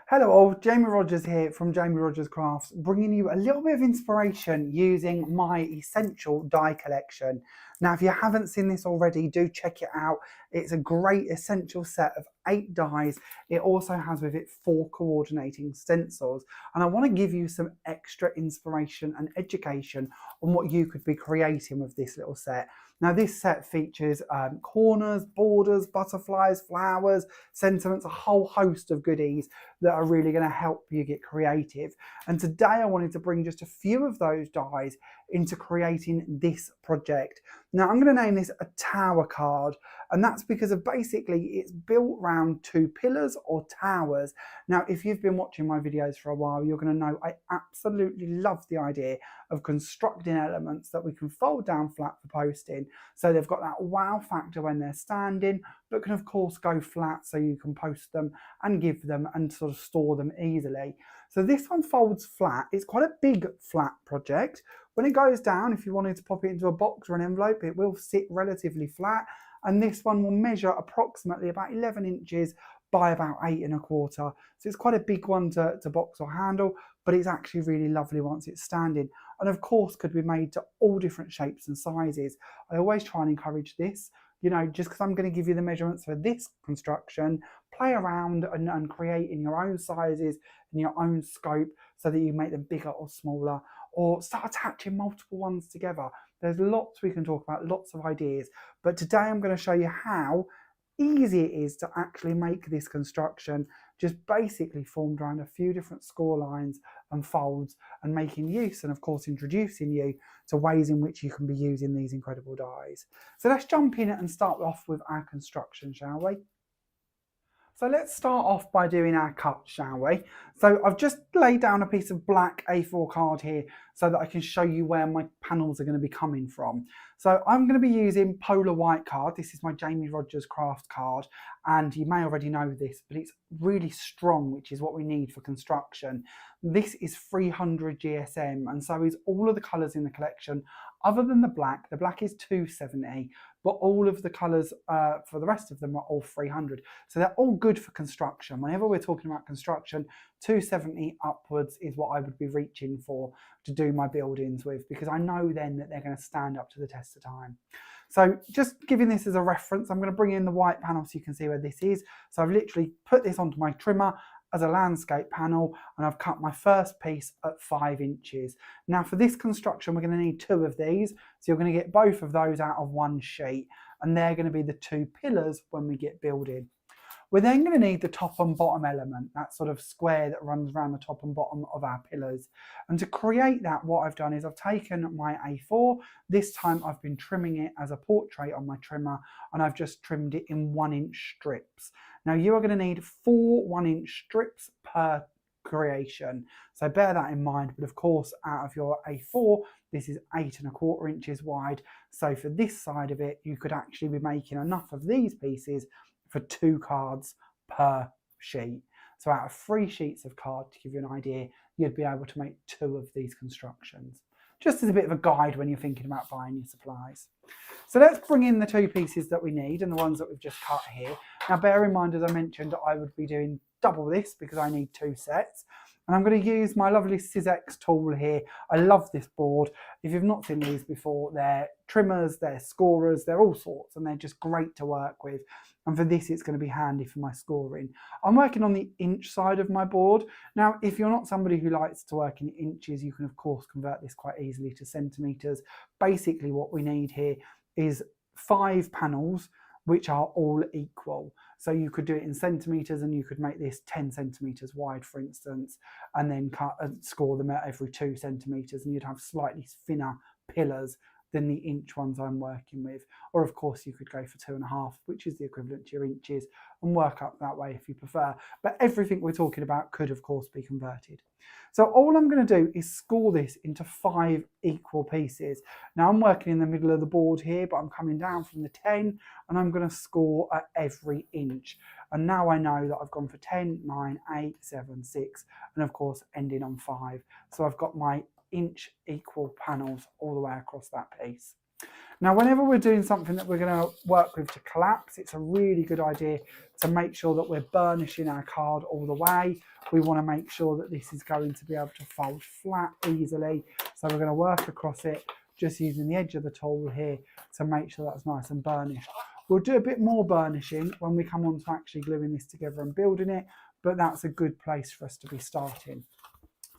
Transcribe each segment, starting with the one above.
Hello all, Jamie Rodgers here from Jamie Rodgers Crafts, bringing you a little bit of inspiration using my essential die collection. Now, if you haven't seen this already, do check it out. It's a great essential set of 8 dies. It also has with it 4 coordinating stencils. And I want to give you some extra inspiration and education on what you could be creating with this little set. Now, this set features corners, borders, butterflies, flowers, sentiments, a whole host of goodies that are really going to help you get creative. And today I wanted to bring just a few of those dies into creating this project. Now I'm going to name this a tower card, and that's because of basically it's built around 2 pillars or towers. Now if you've been watching my videos for a while, you're going to know I absolutely love the idea of constructing elements that we can fold down flat for posting, so they've got that wow factor when they're standing, but can of course go flat so you can post them and give them and sort of store them easily. So this one folds flat. It's quite a big flat project. When it goes down, if you wanted to pop it into a box or an envelope, it will sit relatively flat, and this one will measure approximately about 11 inches by about 8¼ So it's quite a big one to box or handle, but it's actually really lovely once it's standing, and of course could be made to all different shapes and sizes. I always try and encourage this, you know, just because I'm going to give you the measurements for this construction, play around and create in your own sizes and your own scope so that you make them bigger or smaller, or start attaching multiple ones together. There's lots we can talk about, lots of ideas, but today I'm going to show you how easy it is to actually make this construction, just basically formed around a few different score lines and folds, and making use and of course introducing you to ways in which you can be using these incredible dies. So let's jump in and start off with our construction, shall we? So let's start off by doing our cut, shall we? So I've just laid down a piece of black A4 card here so that I can show you where my panels are going to be coming from. So I'm going to be using Polar White card. This is my Jamie Rodgers Crafts card, and you may already know this, but it's really strong, which is what we need for construction. This is 300 GSM, and so is all of the colours in the collection, other than the black. The black is 270, but all of the colours for the rest of them are all 300. So they're all good for construction. Whenever we're talking about construction, 270 upwards is what I would be reaching for to do my buildings with, because I know then that they're going to stand up to the test of time. So just giving this as a reference, I'm going to bring in the white panel so you can see where this is. So I've literally put this onto my trimmer as a landscape panel, and I've cut my first piece at 5 inches. Now for this construction, we're going to need 2 of these. So you're going to get both of those out of one sheet, and they're going to be the 2 pillars when we get building. We're then going to need the top and bottom element, that sort of square that runs around the top and bottom of our pillars. And to create that, what I've done is I've taken my A4, this time I've been trimming it as a portrait on my trimmer, and I've just trimmed it in 1-inch strips. Now you are going to need 4 1-inch strips per creation, so bear that in mind. But of course, out of your A4, this is 8¼ inches wide, so for this side of it you could actually be making enough of these pieces for 2 cards per sheet. So out of 3 sheets of card, to give you an idea, you'd be able to make 2 of these constructions, just as a bit of a guide when you're thinking about buying your supplies. So let's bring in the 2 pieces that we need and the ones that we've just cut here. Now bear in mind, as I mentioned, I would be doing double this because I need 2 sets. And I'm going to use my lovely Sizex tool here. I love this board. If you've not seen these before, they're trimmers, they're scorers, they're all sorts, and they're just great to work with. And for this, it's going to be handy for my scoring. I'm working on the inch side of my board. Now, if you're not somebody who likes to work in inches, you can of course convert this quite easily to centimetres. Basically what we need here is 5 panels which are all equal. So you could do it in centimetres, and you could make this 10 centimetres wide, for instance, and then cut and score them at every 2 centimetres, and you'd have slightly thinner pillars than the inch ones I'm working with. Or of course you could go for 2.5, which is the equivalent to your inches, and work up that way if you prefer. But everything we're talking about could of course be converted. So all I'm going to do is score this into 5 equal pieces. Now I'm working in the middle of the board here, but I'm coming down from the 10, and I'm going to score at every inch. And now I know that I've gone for 10, 9, 8, 7, 6, and of course ending on 5. So I've got my inch equal panels all the way across that piece. Now, whenever we're doing something that we're going to work with to collapse, it's a really good idea to make sure that we're burnishing our card all the way. We want to make sure that this is going to be able to fold flat easily. So we're going to work across it just using the edge of the tool here to make sure that's nice and burnished. We'll do a bit more burnishing when we come on to actually gluing this together and building it, but that's a good place for us to be starting.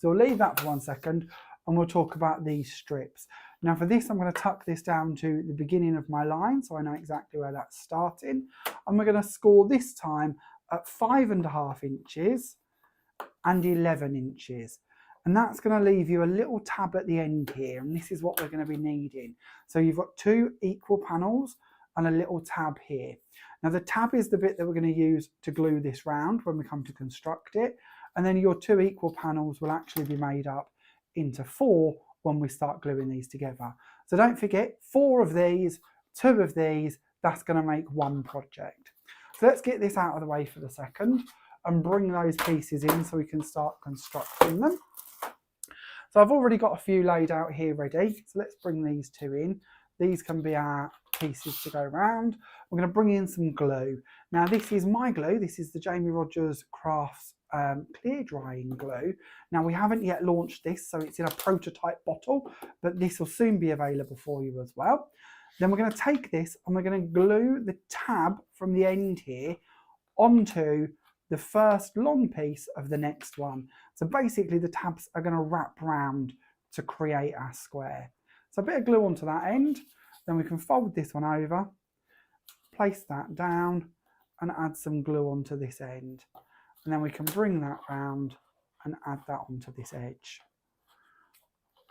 So we'll leave that for 1 second and we'll talk about these strips. Now for this, I'm going to tuck this down to the beginning of my line so I know exactly where that's starting. And we're going to score this time at 5.5 inches and 11 inches. And that's going to leave you a little tab at the end here. And this is what we're going to be needing. So you've got 2 equal panels and a little tab here. Now the tab is the bit that we're going to use to glue this round when we come to construct it. And then your 2 equal panels will actually be made up into 4 when we start gluing these together. So don't forget, 4 of these, 2 of these, that's going to make 1 project. So let's get this out of the way for the second and bring those pieces in so we can start constructing them. So I've already got a few laid out here ready. So let's bring these 2 in. These can be our pieces to go around. We're going to bring in some glue. Now this is my glue. This is the Jamie Rodgers Crafts clear drying glue. Now we haven't yet launched this, so it's in a prototype bottle, but this will soon be available for you as well. Then we're going to take this and we're going to glue the tab from the end here onto the first long piece of the next one. So basically the tabs are going to wrap round to create our square. So a bit of glue onto that end, then we can fold this one over, place that down and add some glue onto this end. And then we can bring that round and add that onto this edge.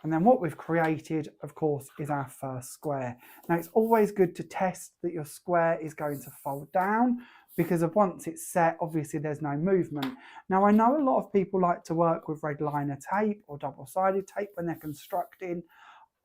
And then what we've created, of course, is our first square. Now it's always good to test that your square is going to fold down, because of once it's set, obviously there's no movement. Now I know a lot of people like to work with red liner tape or double-sided tape when they're constructing,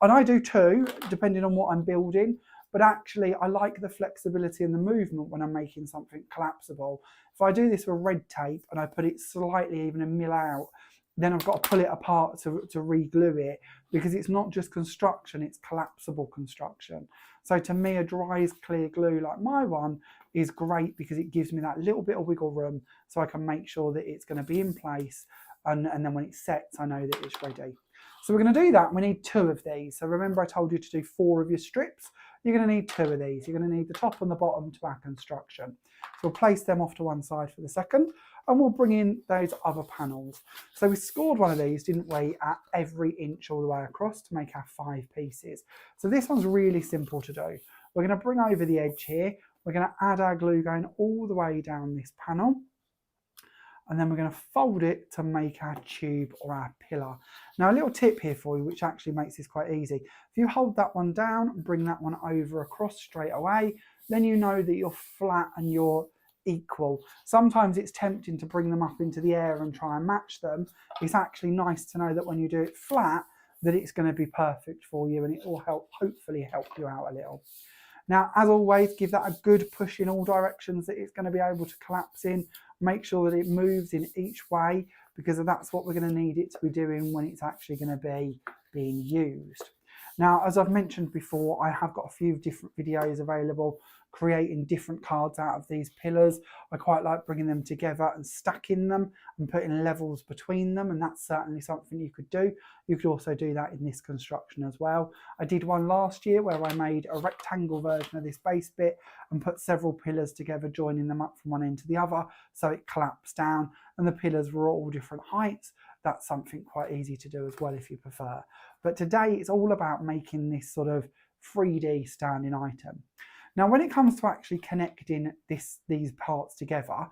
and I do too, depending on what I'm building. But actually, I like the flexibility and the movement when I'm making something collapsible. If I do this with red tape and I put it slightly even a mil out, then I've got to pull it apart to re-glue it, because it's not just construction, it's collapsible construction. So to me, a dry clear glue like my one is great because it gives me that little bit of wiggle room so I can make sure that it's going to be in place, and then when it sets, I know that it's ready. So we're going to do that. We need 2 of these. So remember I told you to do 4 of your strips. You're going to need 2 of these. You're going to need the top and the bottom to our construction. So we'll place them off to one side for the second, and we'll bring in those other panels. So we scored one of these, didn't we, at every inch all the way across to make our 5 pieces. So this one's really simple to do. We're going to bring over the edge here. We're going to add our glue going all the way down this panel. And then we're going to fold it to make our tube or our pillar. Now a little tip here for you, which actually makes this quite easy. If you hold that one down and bring that one over across straight away, then you know that you're flat and you're equal. Sometimes it's tempting to bring them up into the air and try and match them. It's actually nice to know that when you do it flat, that it's going to be perfect for you, and it will hopefully help you out a little. Now, as always, give that a good push in all directions that it's going to be able to collapse in. Make sure that it moves in each way, because that's what we're going to need it to be doing when it's actually going to be being used. Now, as I've mentioned before, I have got a few different videos available creating different cards out of these pillars. I quite like bringing them together and stacking them and putting levels between them, and that's certainly something you could do. You could also do that in this construction as well. I did one last year where I made a rectangle version of this base bit and put several pillars together, joining them up from one end to the other, so it collapsed down and the pillars were all different heights. That's something quite easy to do as well if you prefer. But today it's all about making this sort of 3D standing item. Now, when it comes to actually connecting these parts together,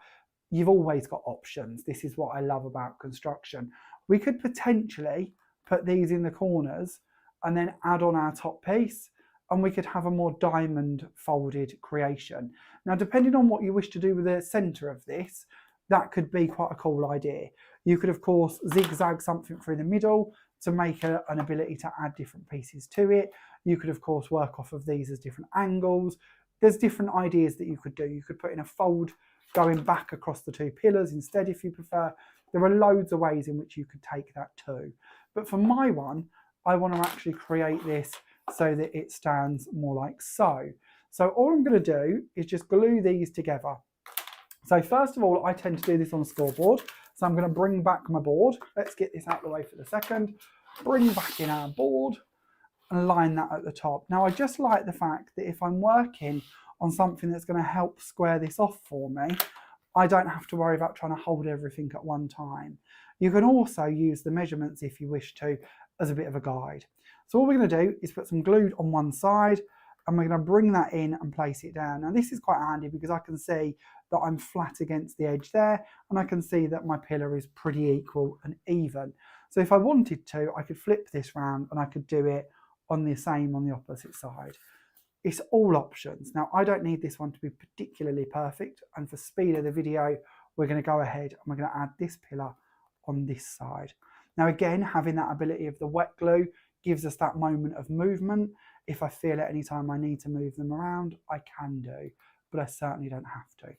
you've always got options. This is what I love about construction. We could potentially put these in the corners and then add on our top piece, and we could have a more diamond folded creation. Now, depending on what you wish to do with the center of this, that could be quite a cool idea. You could, of course, zigzag something through the middle to make an ability to add different pieces to it. You could, of course, work off of these as different angles. There's different ideas that you could do. You could put in a fold going back across the 2 pillars instead if you prefer. There are loads of ways in which you could take that too. But for my one, I want to actually create this so that it stands more like so. So all I'm going to do is just glue these together. So first of all, I tend to do this on a scoreboard. So I'm going to bring back my board. Let's get this out of the way for the second. Bring back in our board and line that at the top. Now I just like the fact that if I'm working on something that's going to help square this off for me, I don't have to worry about trying to hold everything at one time. You can also use the measurements if you wish to as a bit of a guide. So all we're going to do is put some glue on one side and we're going to bring that in and place it down. Now this is quite handy because I can see that I'm flat against the edge there and I can see that my pillar is pretty equal and even. So if I wanted to, I could flip this round and I could do it on the same on the opposite side. It's all options. Now I don't need this one to be particularly perfect, and for speed of the video we're going to go ahead and we're going to add this pillar on this side. Now again, having that ability of the wet glue gives us that moment of movement. If I feel at any time I need to move them around, I can do, but I certainly don't have to.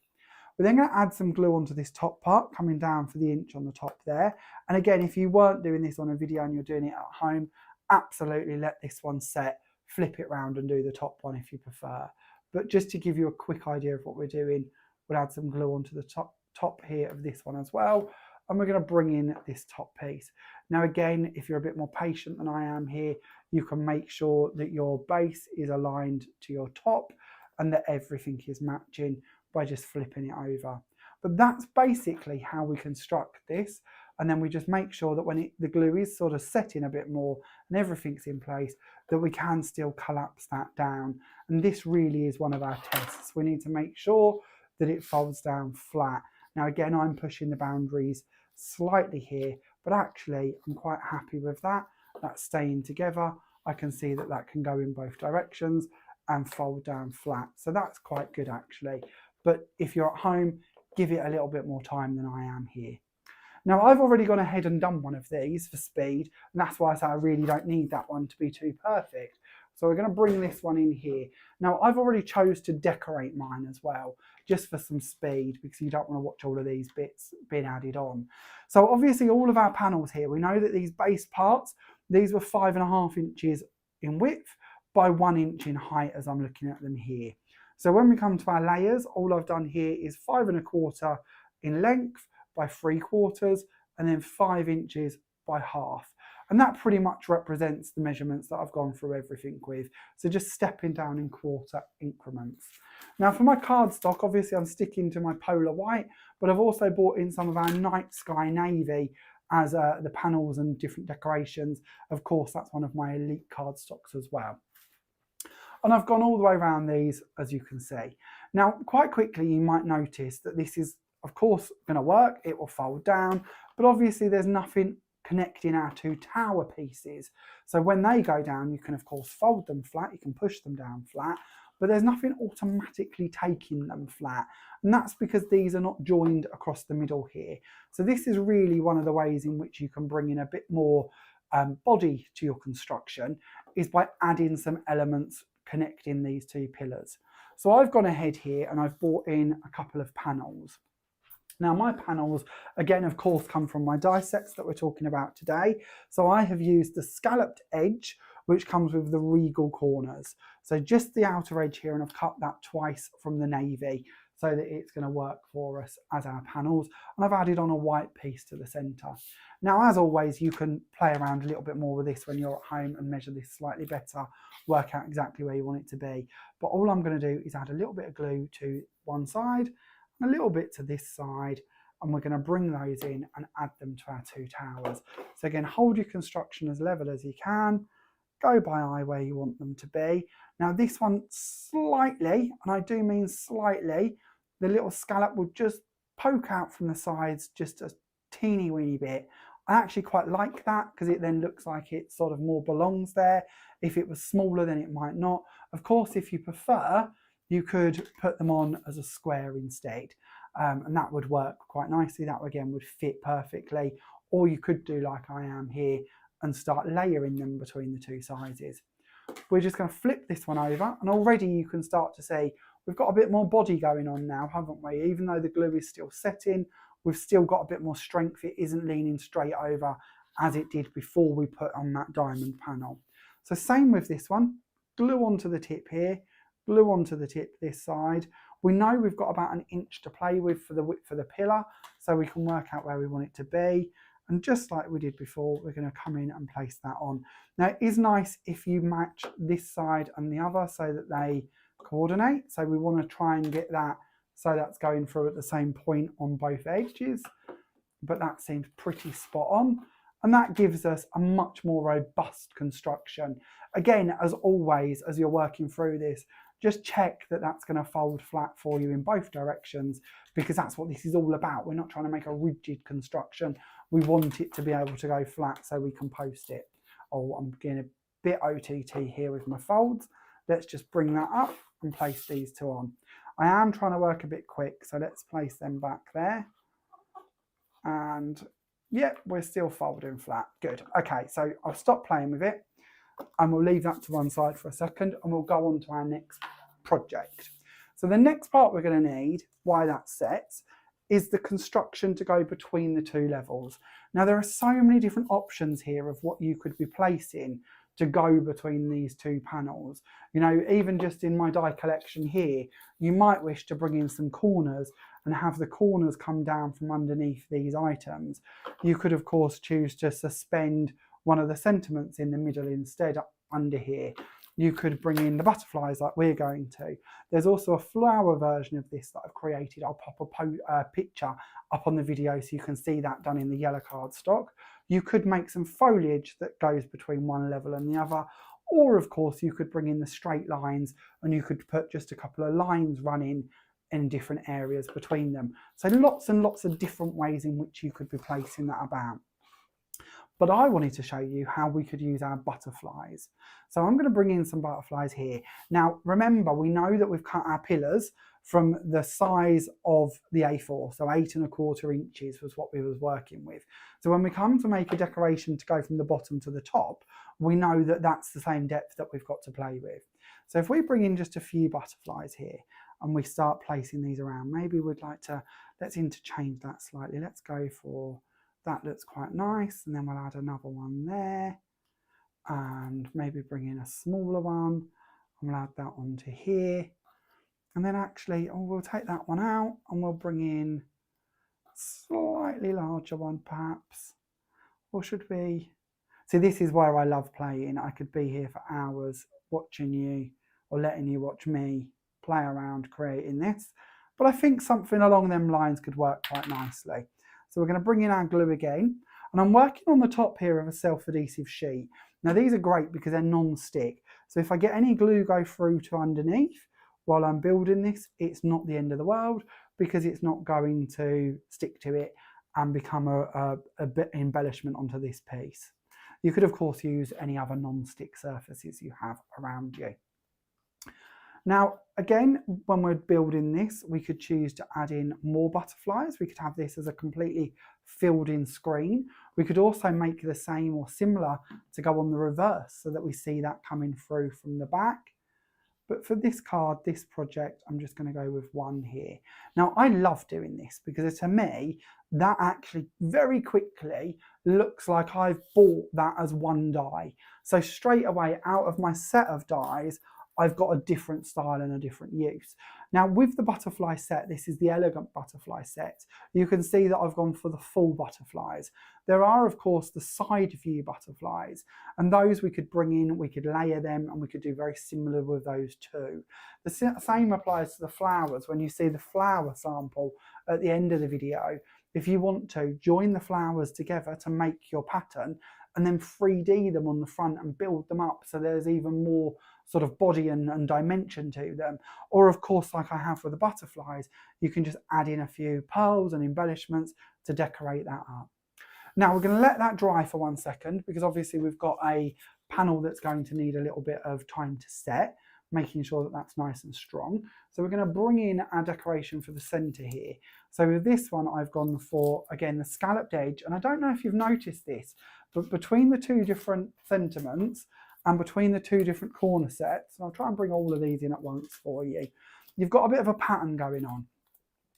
We're then going to add some glue onto this top part, coming down for the inch on the top there. And again, if you weren't doing this on a video and you're doing it at home, absolutely let this one set, flip it round and do the top one if you prefer. But just to give you a quick idea of what we're doing, we'll add some glue onto the top here of this one as well. And we're going to bring in this top piece. Now again, if you're a bit more patient than I am here, you can make sure that your base is aligned to your top and that everything is matching by just flipping it over. But that's basically how we construct this. And then we just make sure that when the glue is sort of setting a bit more and everything's in place, that we can still collapse that down. And this really is one of our tests. We need to make sure that it folds down flat. Now again, I'm pushing the boundaries slightly here, but actually I'm quite happy with that. That's staying together. I can see that that can go in both directions and fold down flat. So that's quite good actually. But if you're at home, give it a little bit more time than I am here. Now I've already gone ahead and done one of these for speed, and that's why I say I really don't need that one to be too perfect. So we're going to bring this one in here. Now I've already chose to decorate mine as well, just for some speed, because you don't want to watch all of these bits being added on. So obviously all of our panels here, we know that these base parts, these were 5.5 inches in width by 1 inch in height as I'm looking at them here. So when we come to our layers, all I've done here is 5.25 in length by 3/4 and then 5 inches by half. And that pretty much represents the measurements that I've gone through everything with. So just stepping down in quarter increments. Now for my cardstock, obviously I'm sticking to my polar white, but I've also brought in some of our night sky navy as the panels and different decorations. Of course, that's one of my elite cardstocks as well. And I've gone all the way around these, as you can see. Now, quite quickly, you might notice that this is, of course, going to work. It will fold down, but obviously there's nothing connecting our two tower pieces. So when they go down, you can, of course, fold them flat. You can push them down flat, but there's nothing automatically taking them flat. And that's because these are not joined across the middle here. So this is really one of the ways in which you can bring in a bit more body to your construction, is by adding some elements connecting these two pillars. So I've gone ahead here and I've brought in a couple of panels. Now my panels, again, of course, come from my die sets that we're talking about today. So I have used the scalloped edge, which comes with the Regal corners. So just the outer edge here, and I've cut that twice from the navy so that it's going to work for us as our panels. And I've added on a white piece to the centre. Now, as always, you can play around a little bit more with this when you're at home and measure this slightly better, work out exactly where you want it to be. But all I'm going to do is add a little bit of glue to one side, a little bit to this side, and we're going to bring those in and add them to our two towers. So again, hold your construction as level as you can, go by eye where you want them to be. Now this one slightly, and I do mean slightly, the little scallop will just poke out from the sides just a teeny weeny bit. I actually quite like that because it then looks like it sort of more belongs there. If it was smaller, then it might not. Of course, if you prefer, you could put them on as a square instead, and that would work quite nicely. That again would fit perfectly. Or you could do like I am here and start layering them between the two sizes. We're just going to flip this one over, and already you can start to see we've got a bit more body going on now, haven't we? Even though the glue is still setting, we've still got a bit more strength. It isn't leaning straight over as it did before we put on that diamond panel. So same with this one, glue onto the tip here, glue onto the tip this side. We know we've got about 1 inch to play with for the width of the pillar, so we can work out where we want it to be. And just like we did before, we're going to come in and place that on. Now it is nice if you match this side and the other so that they coordinate. So we want to try and get that so that's going through at the same point on both edges. But that seems pretty spot on. And that gives us a much more robust construction. Again, as always, as you're working through this, just check that that's going to fold flat for you in both directions, because that's what this is all about. We're not trying to make a rigid construction. We want it to be able to go flat so we can post it. Oh, I'm getting a bit OTT here with my folds. Let's just bring that up and place these two on. I am trying to work a bit quick, so let's place them back there. And yeah, we're still folding flat. Good. Okay, so I'll stop playing with it and we'll leave that to one side for a second and we'll go on to our next project. So the next part we're going to need, why that's set, is the construction to go between the two levels. Now there are so many different options here of what you could be placing to go between these two panels. You know, even just in my die collection here, you might wish to bring in some corners and have the corners come down from underneath these items. You could of course choose to suspend one of the sentiments in the middle instead under here. You could bring in the butterflies like we're going to. There's also a flower version of this that I've created. I'll pop a picture up on the video so you can see that done in the yellow cardstock. You could make some foliage that goes between one level and the other, or of course you could bring in the straight lines and you could put just a couple of lines running in different areas between them. So lots and lots of different ways in which you could be placing that about. But I wanted to show you how we could use our butterflies. So I'm going to bring in some butterflies here. Now remember, we know that we've cut our pillars from the size of the A4, so 8¼ inches was what we was working with. So when we come to make a decoration to go from the bottom to the top, we know that that's the same depth that we've got to play with. So if we bring in just a few butterflies here and we start placing these around, maybe we'd like to, let's interchange that slightly. Let's go for, that looks quite nice, and then we'll add another one there and maybe bring in a smaller one and we'll add that onto here. And then actually, oh, we'll take that one out and we'll bring in a slightly larger one perhaps. Or should we? See, this is where I love playing. I could be here for hours watching you or letting you watch me play around creating this. But I think something along them lines could work quite nicely. So we're going to bring in our glue again. And I'm working on the top here of a self-adhesive sheet. Now these are great because they're non-stick. So if I get any glue go through to underneath, while I'm building this, it's not the end of the world because it's not going to stick to it and become a bit embellishment onto this piece. You could of course use any other non-stick surfaces you have around you. Now again, when we're building this, we could choose to add in more butterflies. We could have this as a completely filled in screen. We could also make the same or similar to go on the reverse so that we see that coming through from the back. But for this card, this project, I'm just going to go with one here. Now, I love doing this because to me, that actually very quickly looks like I've bought that as one die. So straight away out of my set of dies, I've got a different style and a different use. Now with the butterfly set, this is the elegant butterfly set, you can see that I've gone for the full butterflies. There are of course the side view butterflies, and those we could bring in, we could layer them, and we could do very similar with those too. The same applies to the flowers. When you see the flower sample at the end of the video, if you want to join the flowers together to make your pattern and then 3D them on the front and build them up so there's even more sort of body and dimension to them. Or of course, like I have with the butterflies, you can just add in a few pearls and embellishments to decorate that up. Now we're going to let that dry for 1 second because obviously we've got a panel that's going to need a little bit of time to set, making sure that that's nice and strong. So we're going to bring in our decoration for the center here. So with this one, I've gone for, again, the scalloped edge. And I don't know if you've noticed this, but between the two different sentiments and between the two different corner sets, and I'll try and bring all of these in at once for you, you've got a bit of a pattern going on.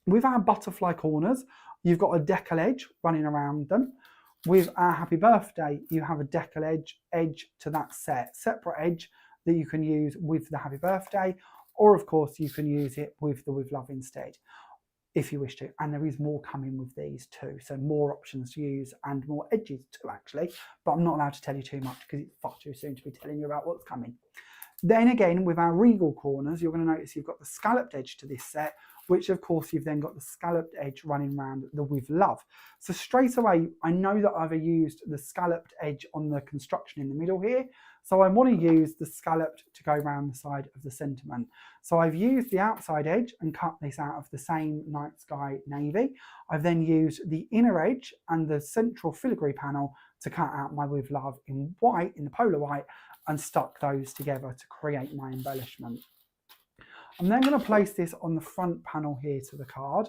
With our butterfly corners, you've got a decal edge running around them. with our happy birthday, you have a decal edge to that separate edge that you can use with the happy birthday, or of course you can use it with the with love instead, if you wish to. And there is more coming with these too, so more options to use and more edges too actually, but I'm not allowed to tell you too much because it's far too soon to be telling you about what's coming. Then again, with our Regal corners, you're going to notice you've got the scalloped edge to this set, which of course you've then got the scalloped edge running around the with love. So straight away, I know that I've used the scalloped edge on the construction in the middle here. So I want to use the scalloped to go around the side of the sentiment. So I've used the outside edge and cut this out of the same night sky navy. I've then used the inner edge and the central filigree panel to cut out my with love in white, in the polar white, and stuck those together to create my embellishment. I'm then going to place this on the front panel here to the card,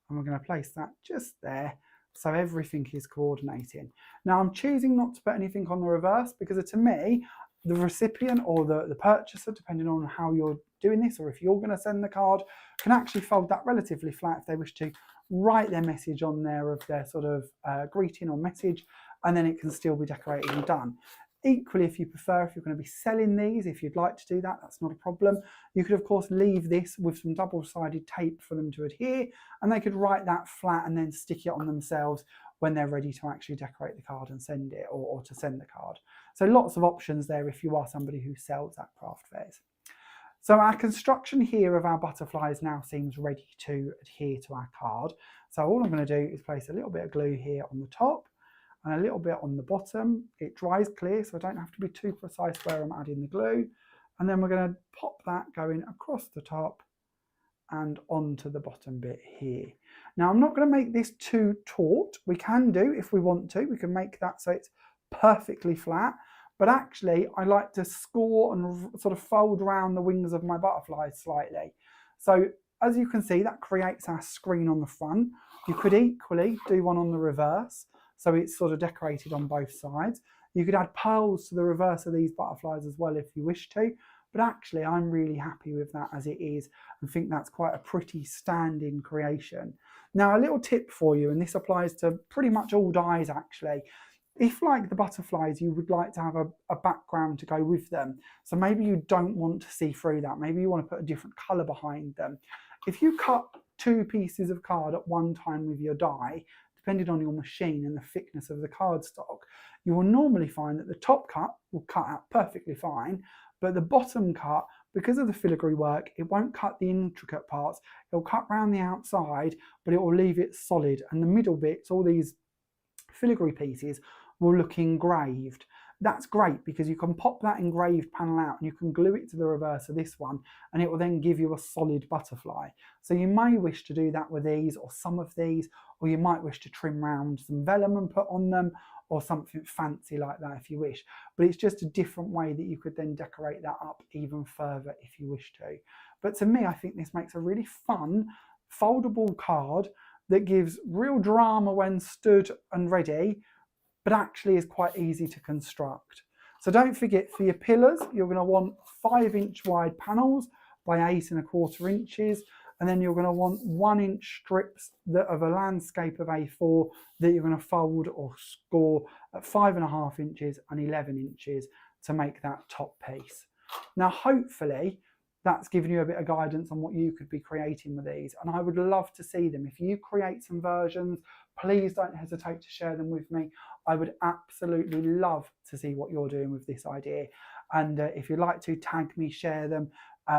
and we're going to place that just there so everything is coordinating. Now I'm choosing not to put anything on the reverse because to me, the recipient or the purchaser, depending on how you're doing this or if you're going to send the card, can actually fold that relatively flat if they wish to, write their message on there of their sort of greeting or message, and then it can still be decorated and done. Equally, if you prefer, if you're going to be selling these, if you'd like to do that, that's not a problem. You could, of course, leave this with some double-sided tape for them to adhere, and they could write that flat and then stick it on themselves when they're ready to actually decorate the card and send it, or to send the card. So lots of options there if you are somebody who sells at craft fairs. So our construction here of our butterflies now seems ready to adhere to our card. So all I'm going to do is place a little bit of glue here on the top, and a little bit on the bottom. It dries clear, so I don't have to be too precise where I'm adding the glue. And then we're going to pop that going across the top and onto the bottom bit here. Now I'm not going to make this too taut. We can do, if we want to, we can make that so it's perfectly flat, but actually I like to score and sort of fold around the wings of my butterflies slightly. So as you can see, that creates our screen on the front. You could equally do one on the reverse, so it's sort of decorated on both sides. You could add pearls to the reverse of these butterflies as well if you wish to, but actually I'm really happy with that as it is and think that's quite a pretty standing creation. Now a little tip for you, and this applies to pretty much all dies actually. If, like the butterflies, you would like to have a background to go with them, so maybe you don't want to see through that, maybe you want to put a different colour behind them. If you cut two pieces of card at one time with your die, depending on your machine and the thickness of the cardstock, you will normally find that the top cut will cut out perfectly fine, but the bottom cut, because of the filigree work, it won't cut the intricate parts. It'll cut around the outside, but it will leave it solid, and the middle bits, all these filigree pieces, will look engraved. That's great because you can pop that engraved panel out and you can glue it to the reverse of this one, and it will then give you a solid butterfly. So you may wish to do that with these or some of these, or you might wish to trim round some vellum and put on them, or something fancy like that if you wish. But it's just a different way that you could then decorate that up even further if you wish to. But to me, I think this makes a really fun foldable card that gives real drama when stood and ready, but actually is quite easy to construct. So don't forget, for your pillars, you're going to want 5-inch wide panels by 8¼ inches, and then you're going to want 1-inch strips of a landscape of A4 that you're going to fold or score at 5½ inches and 11 inches to make that top piece. Now hopefully that's given you a bit of guidance on what you could be creating with these, and I would love to see them. If you create some versions, please don't hesitate to share them with me. I would absolutely love to see what you're doing with this idea, and if you'd like to, tag me, share them,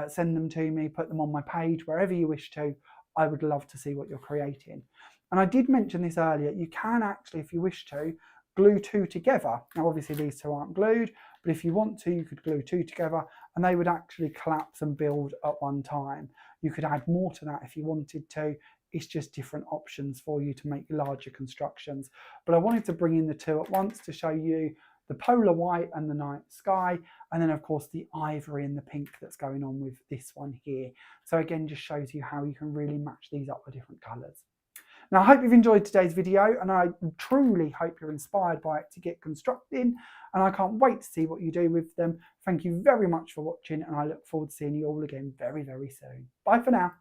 send them to me, put them on my page, wherever you wish to. I would love to see what you're creating. And I did mention this earlier, you can actually, if you wish to, glue two together. Now obviously these two aren't glued, but if you want to, you could glue two together and they would actually collapse and build at one time. You could add more to that if you wanted to. It's just different options for you to make larger constructions. But I wanted to bring in the two at once to show you the polar white and the night sky, and then of course the ivory and the pink that's going on with this one here. So again, just shows you how you can really match these up with different colours. Now I hope you've enjoyed today's video, and I truly hope you're inspired by it to get constructing, and I can't wait to see what you do with them. Thank you very much for watching, and I look forward to seeing you all again very, very soon. Bye for now.